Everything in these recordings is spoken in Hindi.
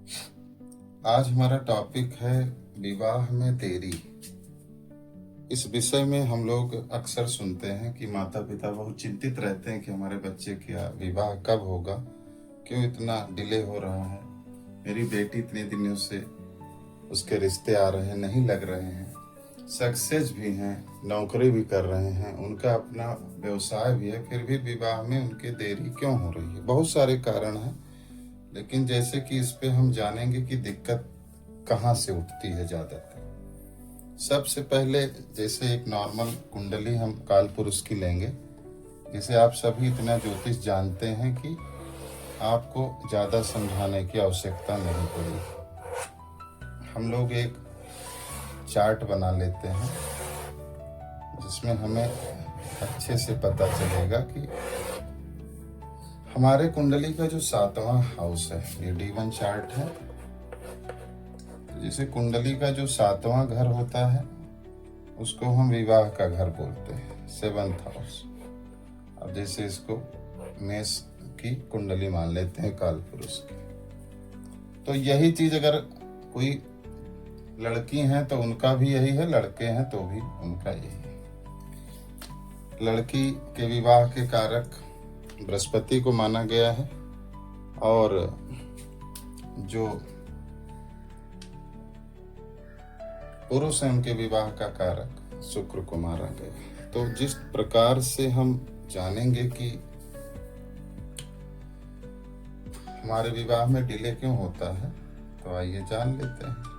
आज हमारा टॉपिक है विवाह में देरी। इस विषय में हम लोग अक्सर सुनते हैं कि माता पिता बहुत चिंतित रहते हैं कि हमारे बच्चे का विवाह कब होगा, क्यों इतना डिले हो रहा है। मेरी बेटी इतने दिनों से उसके रिश्ते आ रहे हैं, नहीं लग रहे हैं, सक्सेस भी हैं, नौकरी भी कर रहे हैं, उनका अपना व्यवसाय भी है, फिर भी विवाह में उनके देरी क्यों हो रही है। बहुत सारे कारण हैं, लेकिन जैसे कि इस पे हम जानेंगे कि दिक्कत कहाँ से उठती है ज़्यादातर। सबसे पहले जैसे एक नॉर्मल कुंडली हम काल पुरुष की लेंगे। जैसे आप सभी इतना ज्योतिष जानते हैं कि आपको ज़्यादा समझाने की आवश्यकता नहीं पड़ी। हम लोग एक चार्ट बना लेते हैं जिसमें हमें अच्छे से पता चलेगा कि हमारे कुंडली का जो 7वां हाउस है, ये D1 चार्ट है। जैसे कुंडली का जो 7वां घर होता है उसको हम विवाह का घर बोलते हैं, 7th हाउस। अब जैसे इसको मेष की कुंडली मान लेते हैं काल पुरुष की, तो यही चीज अगर कोई लड़की हैं तो उनका भी यही है, लड़के हैं तो भी उनका यही है। लड़की के विवाह के कारक बृहस्पति को माना गया है और जो पुरुष है उनके विवाह का कारक शुक्र को मारा गया। तो जिस प्रकार से हम जानेंगे कि हमारे विवाह में डिले क्यों होता है, तो आइए जान लेते हैं।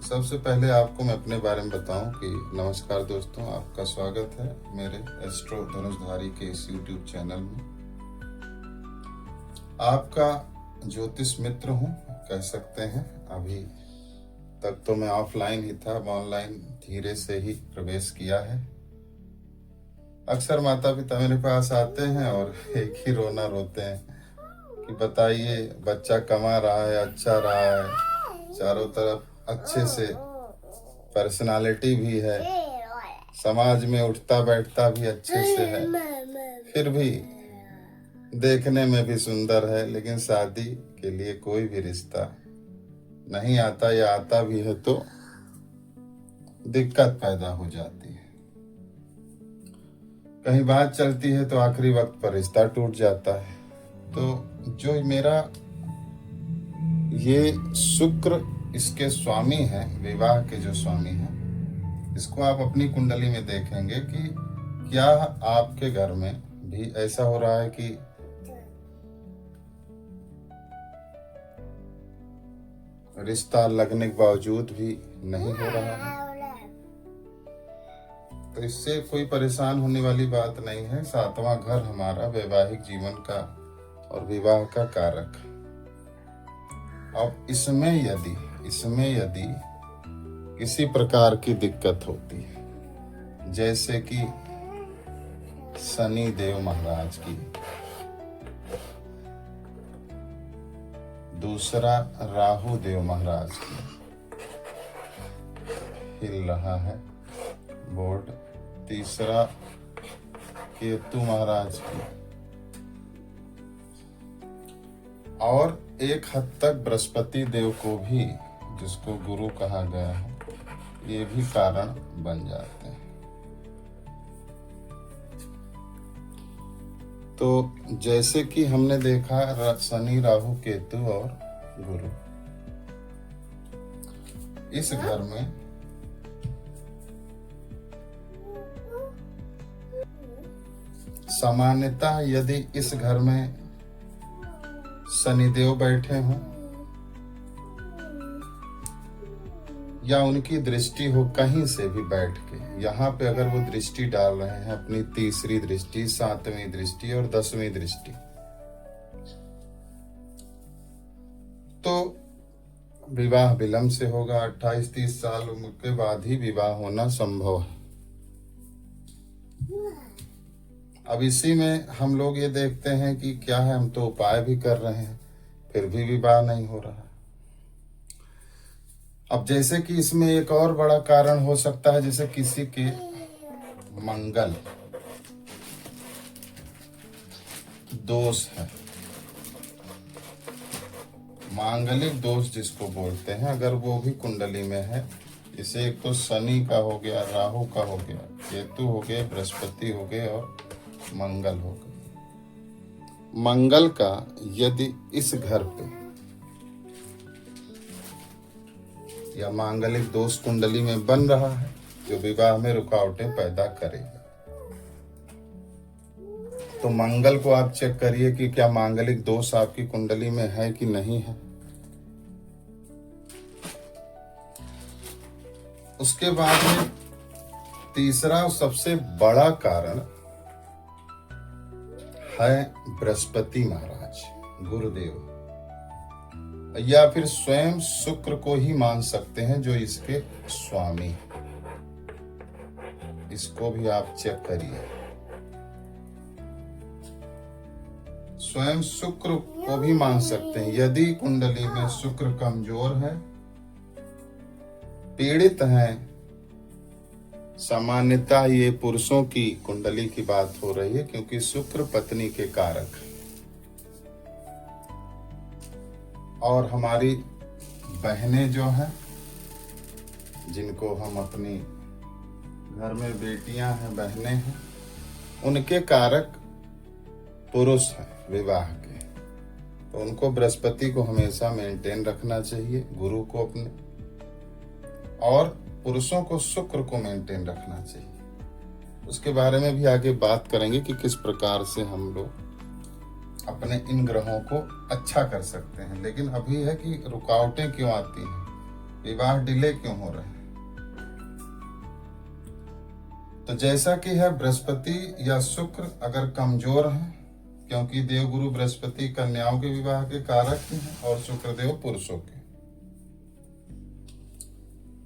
सबसे पहले आपको मैं अपने बारे में बताऊं कि नमस्कार दोस्तों, आपका स्वागत है मेरे एस्ट्रो धनुषधारी के इस YouTube चैनल में। आपका ज्योतिष मित्र हूं, कह सकते हैं। अभी तक तो मैं ऑफलाइन ही था, अब ऑनलाइन धीरे से ही प्रवेश किया है। अक्सर माता पिता मेरे पास आते हैं और एक ही रोना रोते हैं कि बताइए, बच्चा कमा रहा है, अच्छा रहा है, चारों तरफ अच्छे से पर्सनालिटी भी है, समाज में उठता बैठता भी अच्छे से है, फिर भी देखने में भी सुंदर है, लेकिन शादी के लिए कोई भी रिश्ता नहीं आता, या आता भी है तो दिक्कत पैदा हो जाती है। कहीं बात चलती है तो आखिरी वक्त पर रिश्ता टूट जाता है। तो जो मेरा ये शुक्र इसके स्वामी हैं, विवाह के जो स्वामी हैं, इसको आप अपनी कुंडली में देखेंगे कि क्या आपके घर में भी ऐसा हो रहा है कि रिश्ता लगने के बावजूद भी नहीं हो रहा है। तो इससे कोई परेशान होने वाली बात नहीं है। 7वां घर हमारा वैवाहिक जीवन का और विवाह का कारक। अब इसमें यदि किसी प्रकार की दिक्कत होती है, जैसे कि शनि देव महाराज की, दूसरा राहु देव महाराज की हिल रहा है बोर्ड, तीसरा केतु महाराज की, और एक हद तक बृहस्पति देव को भी, जिसको गुरु कहा गया है, ये भी कारण बन जाते हैं। तो जैसे कि हमने देखा शनि राहु केतु और गुरु इस घर में सामान्यतः यदि इस घर में शनिदेव बैठे हों या उनकी दृष्टि हो कहीं से भी बैठ के, यहाँ पे अगर वो दृष्टि डाल रहे हैं, अपनी तीसरी दृष्टि, 7वीं दृष्टि और 10वीं दृष्टि, तो विवाह विलंब से होगा। 28-30 साल उम्र के बाद ही विवाह होना संभव है। अब इसी में हम लोग ये देखते हैं कि क्या है, हम तो उपाय भी कर रहे हैं फिर भी विवाह नहीं हो रहा। अब जैसे कि इसमें एक और बड़ा कारण हो सकता है, जैसे किसी के मंगल दोष है, मांगलिक दोष जिसको बोलते हैं, अगर वो भी कुंडली में है, इसे एक तो शनि का हो गया, राहु का हो गया, केतु हो गए, बृहस्पति हो गए और मंगल हो गए। मंगल का यदि इस घर पे या मांगलिक दोष कुंडली में बन रहा है जो विवाह में रुकावटें पैदा करेगा, तो मंगल को आप चेक करिए कि क्या मांगलिक दोष आपकी कुंडली में है कि नहीं है। उसके बाद में तीसरा और सबसे बड़ा कारण है बृहस्पति महाराज, गुरुदेव, या फिर स्वयं शुक्र को ही मान सकते हैं जो इसके स्वामी। इसको भी आप चेक करिए। स्वयं शुक्र को भी मान सकते हैं। यदि कुंडली में शुक्र कमजोर है, पीड़ित हैं, सामान्यतः ये पुरुषों की कुंडली की बात हो रही है क्योंकि शुक्र पत्नी के कारक है। और हमारी बहनें जो हैं, जिनको हम अपनी घर में बेटियां हैं, बहनें हैं, उनके कारक पुरुष हैं विवाह के, तो उनको बृहस्पति को हमेशा मेंटेन रखना चाहिए, गुरु को अपने, और पुरुषों को शुक्र को मेंटेन रखना चाहिए। उसके बारे में भी आगे बात करेंगे कि किस प्रकार से हम लोग अपने इन ग्रहों को अच्छा कर सकते हैं। लेकिन अभी है कि रुकावटें क्यों आती हैं, विवाह डिले क्यों हो रहे हैं। तो जैसा कि है बृहस्पति या शुक्र अगर कमजोर है, क्योंकि देवगुरु बृहस्पति कन्याओं के विवाह के कारक ही हैं और शुक्रदेव पुरुषों के,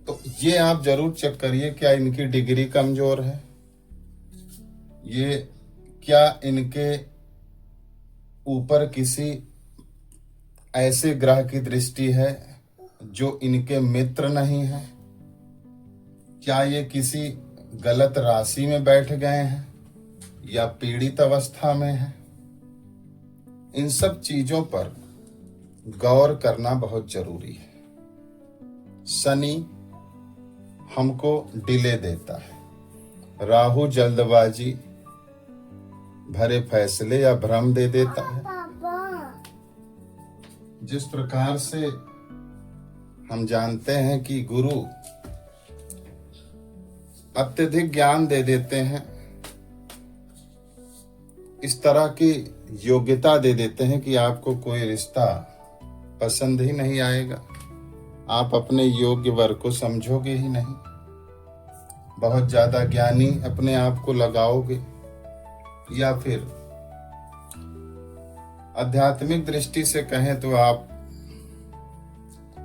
तो ये आप जरूर चेक करिए क्या इनकी डिग्री कमजोर है, ये क्या इनके ऊपर किसी ऐसे ग्रह की दृष्टि है जो इनके मित्र नहीं है, क्या ये किसी गलत राशि में बैठ गए हैं या पीड़ित अवस्था में है। इन सब चीजों पर गौर करना बहुत जरूरी है। शनि हमको डिले देता है, राहु जल्दबाजी भरे फैसले या भ्रम दे देता है। जिस प्रकार से हम जानते हैं कि गुरु अत्यधिक ज्ञान दे देते हैं, इस तरह की योग्यता दे देते हैं कि आपको कोई रिश्ता पसंद ही नहीं आएगा, आप अपने योग्य वर को समझोगे ही नहीं, बहुत ज्यादा ज्ञानी अपने आप को लगाओगे, या फिर आध्यात्मिक दृष्टि से कहें तो आप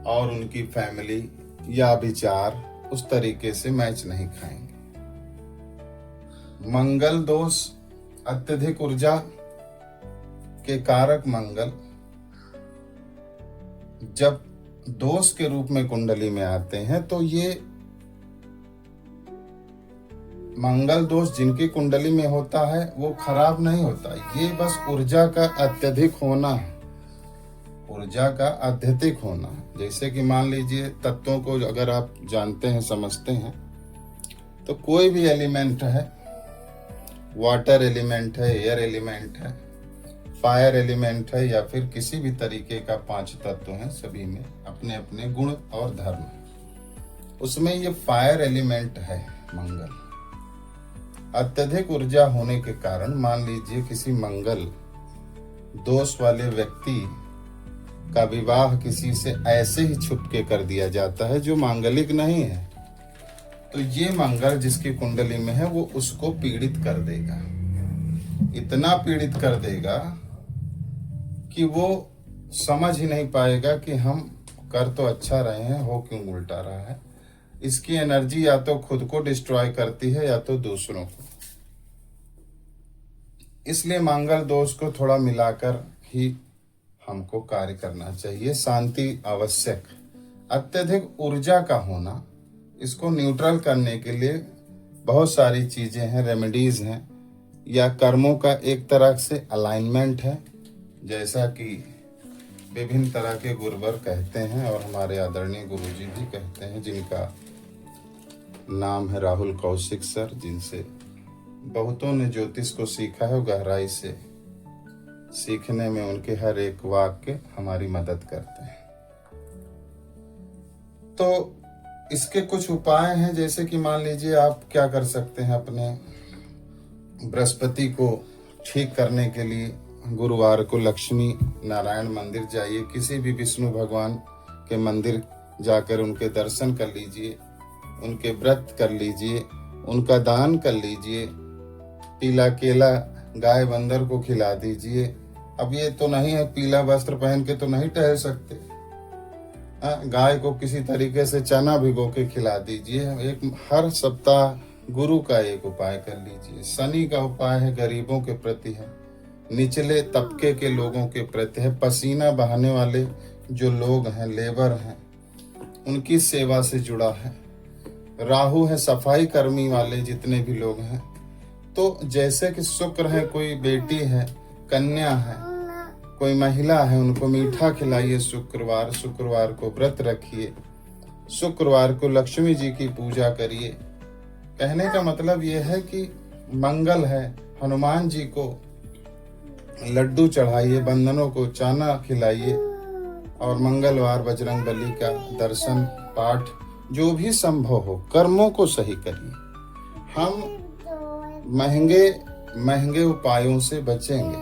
और उनकी फैमिली या विचार उस तरीके से मैच नहीं खाएंगे। मंगल दोष, अत्यधिक ऊर्जा के कारक मंगल जब दोष के रूप में कुंडली में आते हैं, तो ये मंगल दोष जिनकी कुंडली में होता है वो खराब नहीं होता, ये बस ऊर्जा का अत्यधिक होना है, ऊर्जा का अत्यधिक होना। जैसे कि मान लीजिए तत्वों को अगर आप जानते हैं, समझते हैं, तो कोई भी एलिमेंट है, वाटर एलिमेंट है, एयर एलिमेंट है, फायर एलिमेंट है, या फिर किसी भी तरीके का 5 तत्व हैं, सभी में अपने अपने गुण और धर्म है। उसमें ये फायर एलिमेंट है मंगल। अत्यधिक ऊर्जा होने के कारण मान लीजिए किसी मंगल दोष वाले व्यक्ति का विवाह किसी से ऐसे ही छुपके कर दिया जाता है जो मांगलिक नहीं है, तो ये मंगल जिसकी कुंडली में है वो उसको पीड़ित कर देगा, इतना पीड़ित कर देगा कि वो समझ ही नहीं पाएगा कि हम कर तो अच्छा रहे हैं, हो क्यों उल्टा रहा है। इसकी एनर्जी या तो खुद को डिस्ट्रॉय करती है या तो दूसरों को। इसलिए मंगल दोष को थोड़ा मिलाकर ही हमको कार्य करना चाहिए। शांति आवश्यक। अत्यधिक ऊर्जा का होना, इसको न्यूट्रल करने के लिए बहुत सारी चीजें हैं, रेमेडीज हैं, या कर्मों का एक तरह से अलाइनमेंट है। जैसा कि विभिन्न तरह के गुरुवर कहते हैं और हमारे आदरणीय गुरुजी भी कहते हैं, जिनका नाम है राहुल कौशिक सर, जिनसे बहुतों ने ज्योतिष को सीखा है। गहराई से सीखने में उनके हर एक वाक्य हमारी मदद करते हैं। तो इसके कुछ उपाय हैं, जैसे कि मान लीजिए आप क्या कर सकते हैं, अपने बृहस्पति को ठीक करने के लिए गुरुवार को लक्ष्मी नारायण मंदिर जाइए, किसी भी विष्णु भगवान के मंदिर जाकर उनके दर्शन कर लीजिए, उनके व्रत कर लीजिए, उनका दान कर लीजिए, पीला केला गाय बंदर को खिला दीजिए। अब ये तो नहीं है पीला वस्त्र पहन के तो नहीं टहल सकते, गाय को किसी तरीके से चना भिगो के खिला दीजिए। एक हर सप्ताह गुरु का एक उपाय कर लीजिए। शनि का उपाय है गरीबों के प्रति है, निचले तबके के लोगों के प्रति है, पसीना बहाने वाले जो लोग हैं, लेबर हैं, उनकी सेवा से जुड़ा है। राहु है सफाई कर्मी वाले जितने भी लोग हैं। तो जैसे कि शुक्र है, कोई बेटी है, कन्या है, कोई महिला है, उनको मीठा खिलाइए। शुक्रवार को व्रत रखिए, शुक्रवार को लक्ष्मी जी की पूजा करिए। कहने का मतलब यह है कि मंगल है, हनुमान जी को लड्डू चढ़ाइए, बंदनों को चाना खिलाइए, और मंगलवार बजरंग बली का दर्शन पाठ जो भी संभव हो, कर्मों को सही करिए। हम महंगे उपायों से बचेंगे,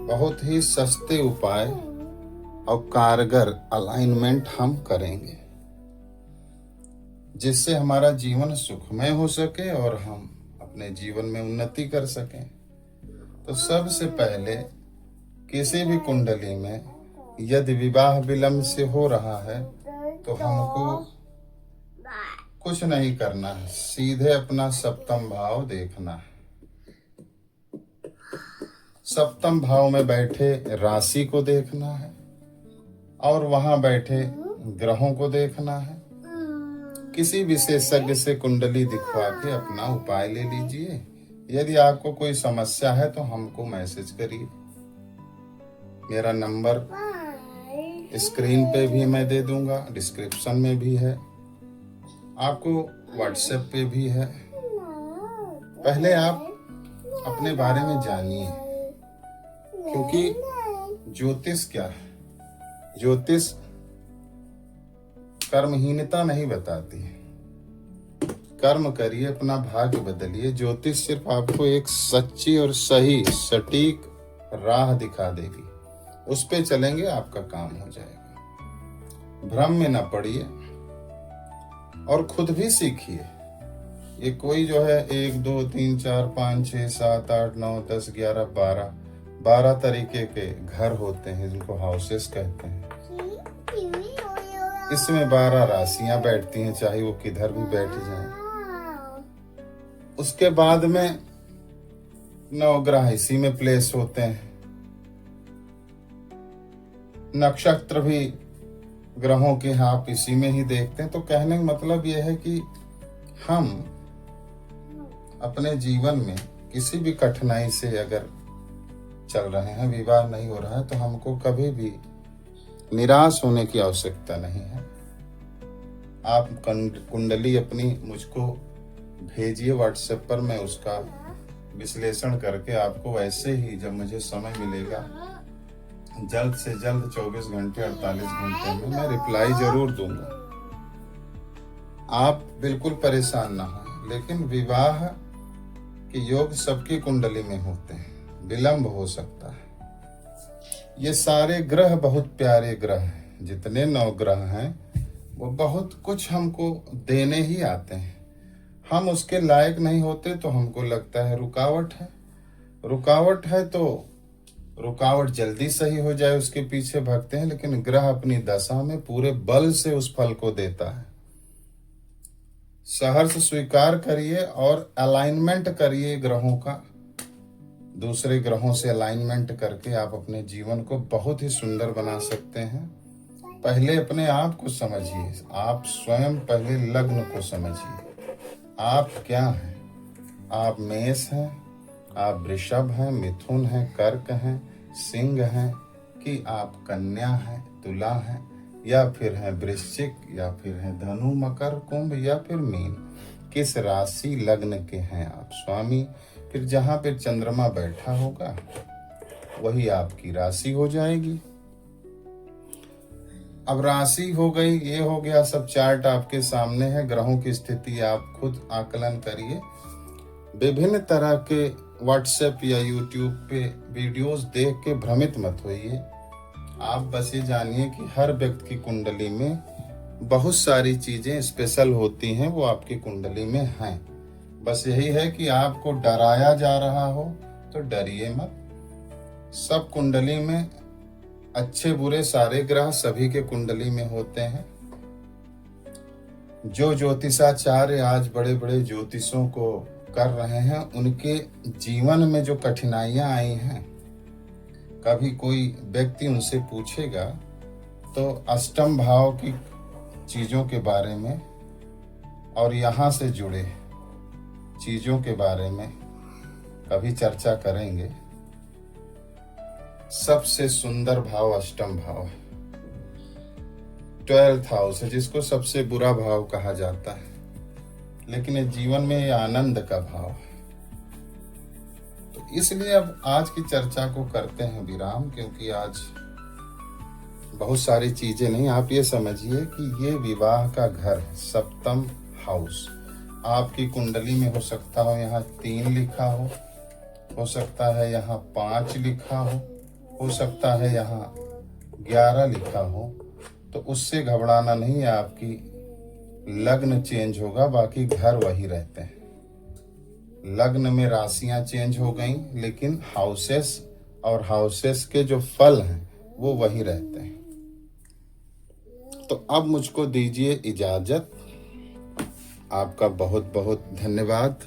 बहुत ही सस्ते उपाय और कारगर अलाइनमेंट हम करेंगे, जिससे हमारा जीवन सुखमय हो सके और हम अपने जीवन में उन्नति कर सकें। तो सबसे पहले किसी भी कुंडली में यदि विवाह विलंब से हो रहा है तो हमको कुछ नहीं करना है, सीधे अपना सप्तम भाव देखना है। सप्तम भाव में बैठे राशि को देखना है और वहां बैठे ग्रहों को देखना है। किसी विशेषज्ञ से कुंडली दिखवा के अपना उपाय ले लीजिए। यदि आपको कोई समस्या है तो हमको मैसेज करिए। मेरा नंबर स्क्रीन पे भी मैं दे दूंगा, डिस्क्रिप्शन में भी है, आपको व्हाट्सएप पे भी है। पहले आप अपने बारे में जानिए, क्योंकि ज्योतिष क्या है? ज्योतिष कर्महीनता नहीं बताती है। कर्म करिए, अपना भाग्य बदलिए। ज्योतिष सिर्फ आपको एक सच्ची और सही सटीक राह दिखा देगी, उस पे चलेंगे आपका काम हो जाएगा। भ्रम में न पड़िए और खुद भी सीखिए। ये कोई जो है 1 2 3 4 5 6 7 8 9 10 11 12 तरीके के घर होते हैं, जिनको हाउसेस कहते हैं। इसमें 12 राशियां बैठती हैं, चाहे वो किधर भी बैठ जाएं। उसके बाद में 9 ग्रह इसी में प्लेस होते हैं। नक्षत्र भी ग्रहों के आप इसी में ही देखते हैं। तो कहने का मतलब यह है कि हम अपने जीवन में किसी भी कठिनाई से अगर चल रहे हैं, विवाह नहीं हो रहा है, तो हमको कभी भी निराश होने की आवश्यकता नहीं है। आप कुंडली अपनी मुझको भेजिए व्हाट्सएप पर, मैं उसका विश्लेषण करके आपको वैसे ही जब मुझे समय मिलेगा, जल्द से जल्द 24 घंटे 48 घंटे में मैं रिप्लाई जरूर दूंगा। आप बिल्कुल परेशान ना हो। लेकिन विवाह के योग सबकी कुंडली में होते हैं, विलंब हो सकता है। ये सारे ग्रह बहुत प्यारे ग्रह हैं, जितने 9 ग्रह हैं वो बहुत कुछ हमको देने ही आते हैं। हम उसके लायक नहीं होते तो हमको लगता है रुकावट है तो रुकावट जल्दी सही हो जाए उसके पीछे भागते हैं। लेकिन ग्रह अपनी दशा में पूरे बल से उस फल को देता है। सहर्ष स्वीकार करिए और अलाइनमेंट करिए ग्रहों का। दूसरे ग्रहों से अलाइनमेंट करके आप अपने जीवन को बहुत ही सुंदर बना सकते हैं। पहले अपने आप को समझिए, आप स्वयं पहले लग्न को समझिए। आप क्या हैं? आप मेष हैं, आप वृषभ हैं, मिथुन हैं, कर्क हैं, सिंह हैं, कि आप कन्या हैं, तुला हैं, या फिर हैं वृश्चिक, या फिर हैं धनु, मकर, कुंभ, या फिर मीन। किस राशि लग्न के हैं आप स्वामी, फिर जहां पे चंद्रमा बैठा होगा वही आपकी राशि हो जाएगी। अब राशि हो गई, ये हो गया, सब चार्ट आपके सामने है। ग्रहों की स्थिति आप खुद आकलन करिए। विभिन्न तरह के व्हाट्सएप या यूट्यूब पे वीडियोस देख के भ्रमित मत होइए। आप बस ये जानिए कि हर व्यक्ति की कुंडली में बहुत सारी चीजें स्पेशल होती हैं, वो आपकी कुंडली में हैं। बस यही है कि आपको डराया जा रहा हो तो डरिए मत। सब कुंडली में अच्छे बुरे सारे ग्रह सभी के कुंडली में होते हैं। जो ज्योतिषाचार्य आज बड़े बड़े ज्योतिषों को कर रहे हैं, उनके जीवन में जो कठिनाइयां आई हैं, कभी कोई व्यक्ति उनसे पूछेगा तो अष्टम भाव की चीजों के बारे में और यहाँ से जुड़े चीजों के बारे में कभी चर्चा करेंगे। सबसे सुंदर भाव अष्टम भाव है, 12th हाउस है, जिसको सबसे बुरा भाव कहा जाता है, लेकिन ये जीवन में ये आनंद का भाव है। तो इसलिए अब आज की चर्चा को करते हैं विराम, क्योंकि आज बहुत सारी चीजें नहीं, आप ये समझिए कि ये विवाह का घर है, सप्तम हाउस। आपकी कुंडली में हो सकता हो यहाँ 3 लिखा हो सकता है यहाँ 5 लिखा हो सकता है यहाँ 11 लिखा हो, तो उससे घबराना नहीं है। आपकी लग्न चेंज होगा, बाकी घर वही रहते हैं। लग्न में राशियां चेंज हो गई, लेकिन हाउसेस और हाउसेस के जो फल हैं वो वही रहते हैं। तो अब मुझको दीजिए इजाजत। आपका बहुत बहुत धन्यवाद।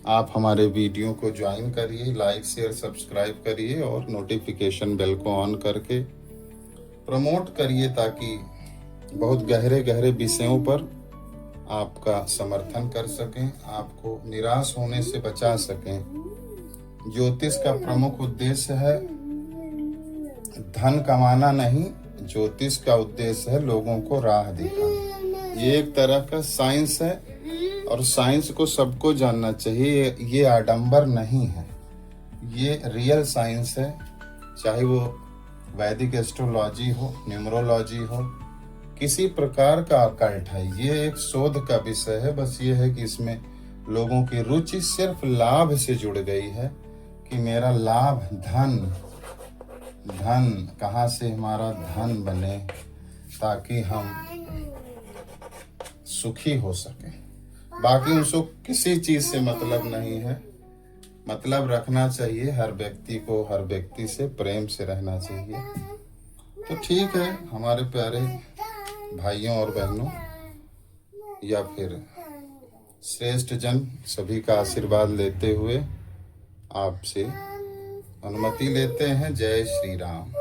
आप हमारे वीडियो को ज्वाइन करिए, लाइक शेयर सब्सक्राइब करिए और नोटिफिकेशन बेल को ऑन करके प्रमोट करिए, ताकि बहुत गहरे गहरे विषयों पर आपका समर्थन कर सकें, आपको निराश होने से बचा सकें। ज्योतिष का प्रमुख उद्देश्य है धन कमाना नहीं, ज्योतिष का उद्देश्य है लोगों को राह दिखाना। ये एक तरह का साइंस है और साइंस को सबको जानना चाहिए। ये आडंबर नहीं है, ये रियल साइंस है। चाहे वो वैदिक एस्ट्रोलॉजी हो, न्यूमरोलॉजी हो, किसी प्रकार का अकल्ट है, ये एक शोध का विषय है। बस ये है कि इसमें लोगों की रुचि सिर्फ लाभ से जुड़ गई है कि मेरा लाभ, धन कहाँ से हमारा धन बने ताकि हम सुखी हो सके। बाकी उनको किसी चीज से मतलब नहीं है। मतलब रखना चाहिए हर व्यक्ति को, हर व्यक्ति से प्रेम से रहना चाहिए। तो ठीक है, हमारे प्यारे भाइयों और बहनों या फिर श्रेष्ठ जन, सभी का आशीर्वाद लेते हुए आपसे अनुमति लेते हैं। जय श्री राम।